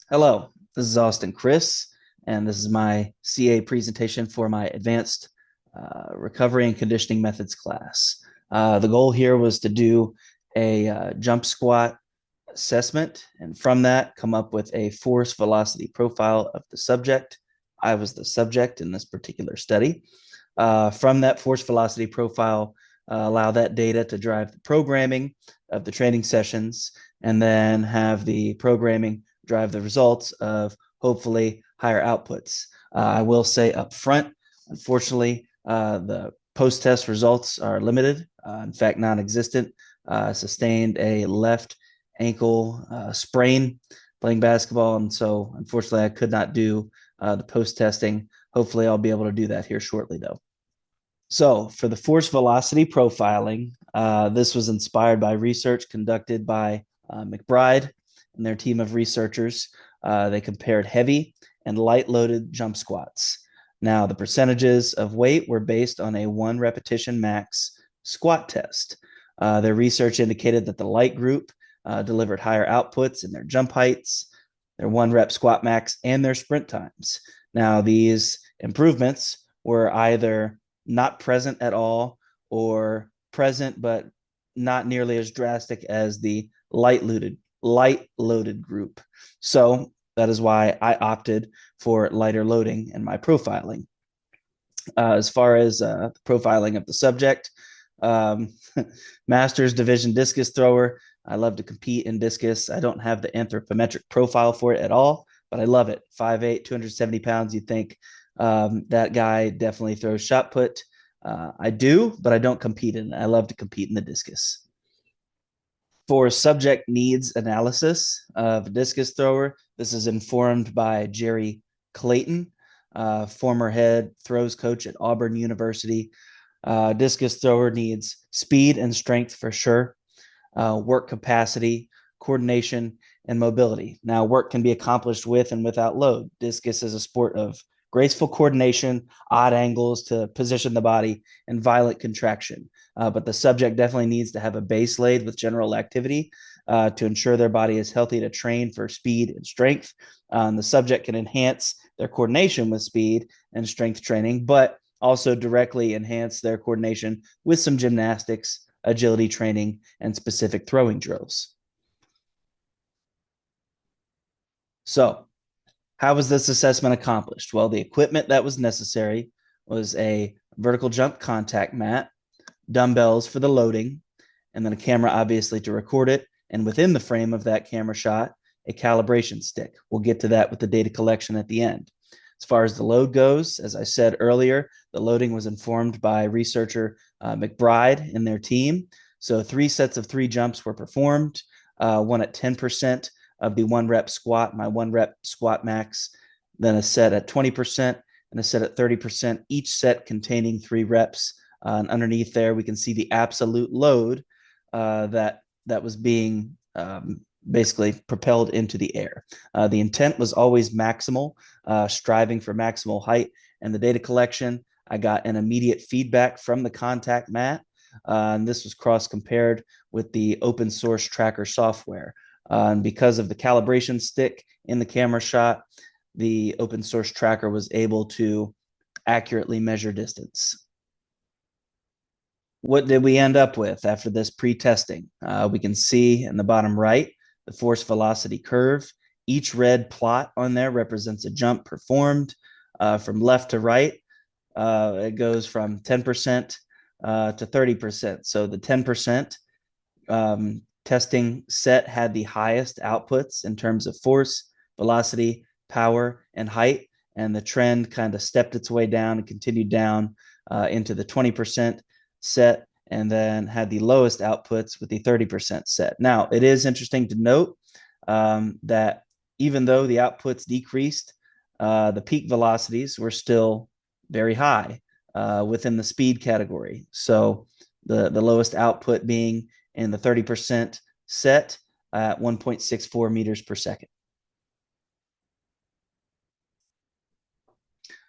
Hello, this is Austin Criss, and this is my CA presentation for my advanced recovery and conditioning methods class. The goal here was to do a jump squat assessment, and from that, come up with a force velocity profile of the subject. I was the subject in this particular study. From that force velocity profile, allow that data to drive the programming of the training sessions, and then have the programming drive the results of hopefully higher outputs. I will say up front, unfortunately, the post-test results are limited, in fact, non-existent. Sustained a left ankle sprain playing basketball, and so unfortunately, I could not do the post-testing. Hopefully, I'll be able to do that here shortly, though. So, for the force velocity profiling, this was inspired by research conducted by McBride and their team of researchers. They compared heavy and light loaded jump squats. Now, the percentages of weight were based on a one repetition max squat test. Their research indicated that the light group delivered higher outputs in their jump heights, their one rep squat max, and their sprint times. Now, these improvements were either not present at all or present but not nearly as drastic as the light loaded group. So that is why I opted for lighter loading in my profiling. As far as profiling of the subject, um, master's division discus thrower. I love to compete in discus. I don't have the anthropometric profile for it at all, but I love it. 5'8", 270 pounds. You'd think that guy definitely throws shot put. I do, but I don't compete in it. I love to compete in the discus. For subject needs analysis of a discus thrower, this is informed by Jerry Clayton, former head throws coach at Auburn University. Discus thrower needs speed and strength for sure, work capacity, coordination, and mobility. Now, work can be accomplished with and without load. Discus is a sport of graceful coordination, odd angles to position the body, and violent contraction. But the subject definitely needs to have a base laid with general activity to ensure their body is healthy to train for speed and strength. The subject can enhance their coordination with speed and strength training, but also directly enhance their coordination with some gymnastics, agility training, and specific throwing drills. So, how was this assessment accomplished? Well, the equipment that was necessary was a vertical jump contact mat, dumbbells for the loading, and then a camera, obviously, to record it. And within the frame of that camera shot, a calibration stick. We'll get to that with the data collection at the end. As far as the load goes, as I said earlier, the loading was informed by researcher McBride and their team. So 3 sets of 3 jumps were performed, one at 10% of the one rep squat, my one rep squat max, then a set at 20% and a set at 30%, each set containing 3 reps. And underneath there, we can see the absolute load that was being basically propelled into the air. The intent was always maximal, striving for maximal height. And the data collection, I got an immediate feedback from the contact mat. And this was cross compared with the open source tracker software. And because of the calibration stick in the camera shot, the open source tracker was able to accurately measure distance. What did we end up with after this pre-testing? We can see in the bottom right the force velocity curve. Each red plot on there represents a jump performed from left to right. It goes from 10% to 30%. So the 10% testing set had the highest outputs in terms of force, velocity, power, and height. And the trend kind of stepped its way down and continued down into the 20% set, and then had the lowest outputs with the 30% set. Now, it is interesting to note that even though the outputs decreased, the peak velocities were still very high within the speed category. So the lowest output being in the 30% set at 1.64 meters per second.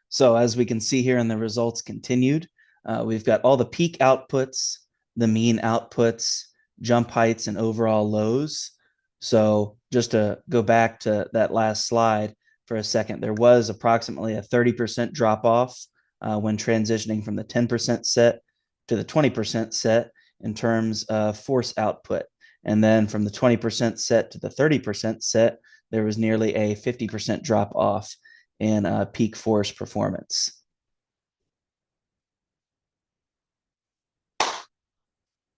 So as we can see here in the results continued, we've got all the peak outputs, the mean outputs, jump heights, and overall lows. So just to go back to that last slide for a second, there was approximately a 30% drop off when transitioning from the 10% set to the 20% set in terms of force output. And then from the 20% set to the 30% set, there was nearly a 50% drop off in peak force performance.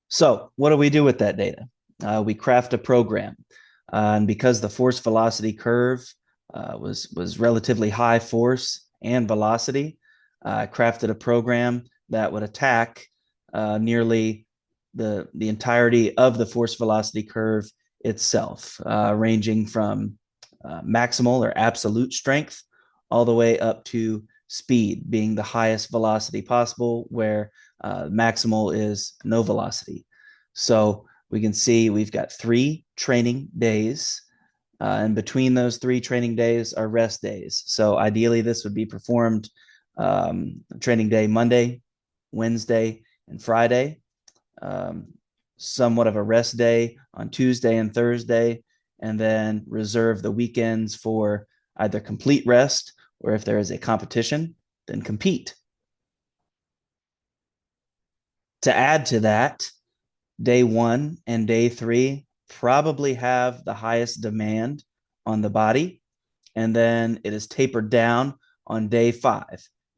So, what do we do with that data? We craft a program, and because the force velocity curve was relatively high force and velocity, I crafted a program that would attack nearly the entirety of the force velocity curve itself, ranging from maximal or absolute strength all the way up to speed, being the highest velocity possible, where maximal is no velocity. So we can see we've got 3 training days, and between those 3 training days are rest days. So ideally, this would be performed training day Monday, Wednesday, and Friday. Somewhat of a rest day on Tuesday and Thursday, and then reserve the weekends for either complete rest or if there is a competition, then compete. To add to that, day 1 and day 3 probably have the highest demand on the body, and then it is tapered down on day 5.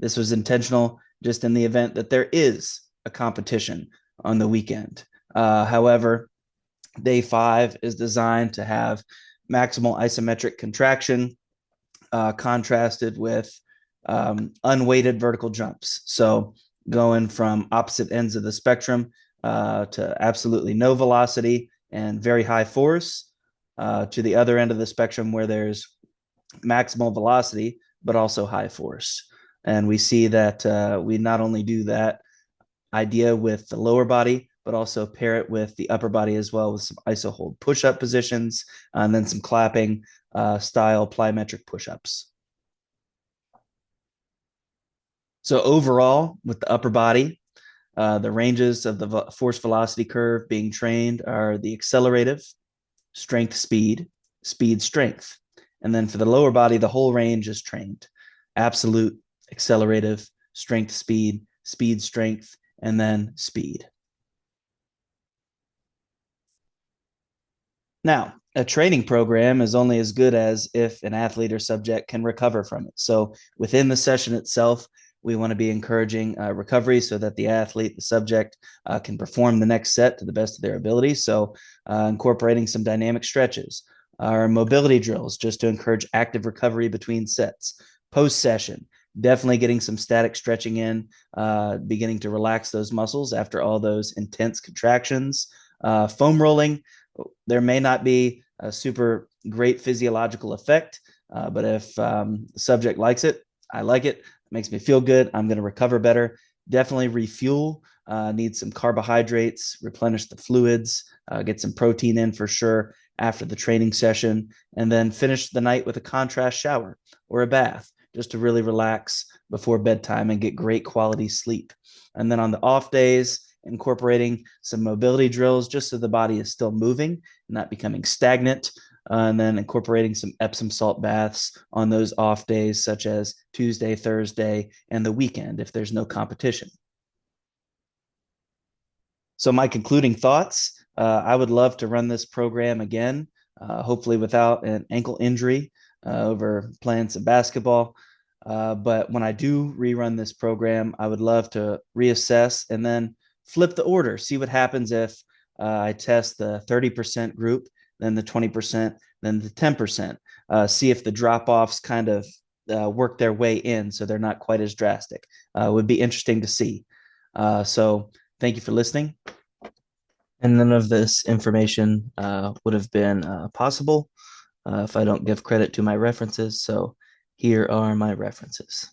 This was intentional just in the event that there is a competition on the weekend. However, day 5 is designed to have maximal isometric contraction contrasted with unweighted vertical jumps. So going from opposite ends of the spectrum to absolutely no velocity and very high force to the other end of the spectrum where there's maximal velocity, but also high force. And we see that we not only do that idea with the lower body, but also pair it with the upper body as well with some iso hold push-up positions and then some clapping style plyometric push-ups. So overall, with the upper body, the ranges of the force velocity curve being trained are the accelerative, strength, speed, speed, strength. And then for the lower body, the whole range is trained: absolute, accelerative, strength, speed, speed, strength, and then speed. Now, a training program is only as good as if an athlete or subject can recover from it. So within the session itself, we want to be encouraging recovery so that the athlete, the subject, can perform the next set to the best of their ability. So incorporating some dynamic stretches, our mobility drills just to encourage active recovery between sets. Post session, definitely getting some static stretching in, beginning to relax those muscles after all those intense contractions. Foam rolling, there may not be a super great physiological effect, but if the subject likes it, I like it. It makes me feel good. I'm going to recover better. Definitely refuel. Need some carbohydrates, replenish the fluids, get some protein in for sure after the training session, and then finish the night with a contrast shower or a bath just to really relax before bedtime and get great quality sleep. And then on the off days, incorporating some mobility drills just so the body is still moving, not becoming stagnant, and then incorporating some Epsom salt baths on those off days, such as Tuesday, Thursday, and the weekend if there's no competition. So my concluding thoughts, I would love to run this program again, hopefully without an ankle injury over playing some basketball. But when I do rerun this program, I would love to reassess and then flip the order, see what happens if I test the 30% group, then the 20%, then the 10%, see if the drop-offs kind of work their way in so they're not quite as drastic. Would be interesting to see. So thank you for listening. And none of this information would have been possible if I don't give credit to my references. So here are my references.